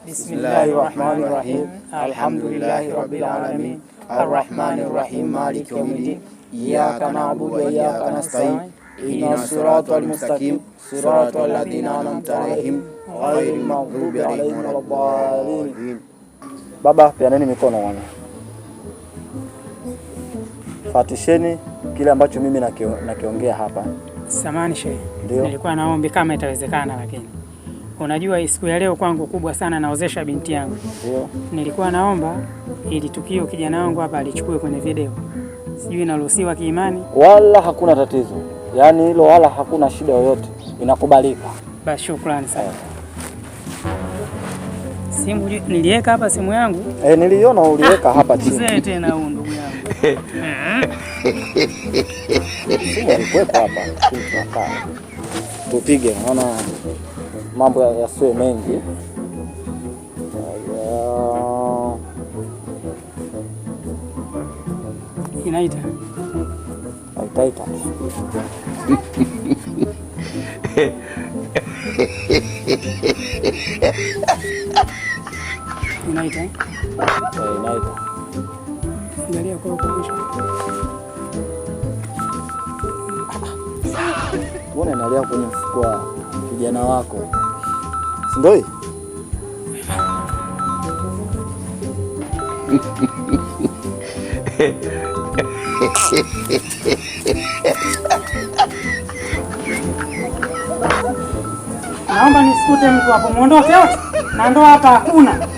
Bismillahirrahmanirrahim. Alhamdulillahi rabbil alamin. Arrahmanirrahim. Maliki yawmiddin. Iyyaka na'budu wa iyyaka nasta'in. Ihdinas siratal mustaqim. Siratal ladzina an'amta alaihim ghairil maghdubi alaihim waladdallin. Baba, peaneni mikono wana. Fatisheni kile ambacho mimi nakiongea hapa. Samahani shehe. Nilikuwa naomba kama itawezekana, lakini unajua siku ya leo kwangu kubwa sana, naozesha binti yangu. Ndio. Nilikuwa naomba ili tukio kijana wangu hapa alichukue kwenye video. Sijui inaruhusiwa kiimani? Wala hakuna tatizo. Yaani hilo wala hakuna shida yoyote. Inakubalika. Basi shukrani sana. Simu niliweka hapa, simu yangu. Niliona uliweka hapa chini. Mzee tena huyu ndugu yangu. Simu ilikuwepo hapa. Tupige, naona mambo yasiwe mengi. Inaita. Itaita. Inaita. Inaita. Angalia kwa mwisho. Mbona analia kwenye mfuko wa kijana wako? Si ndio? Naomba nisikute mtu hapo, muondoke wote. Na ndo hapa hakuna.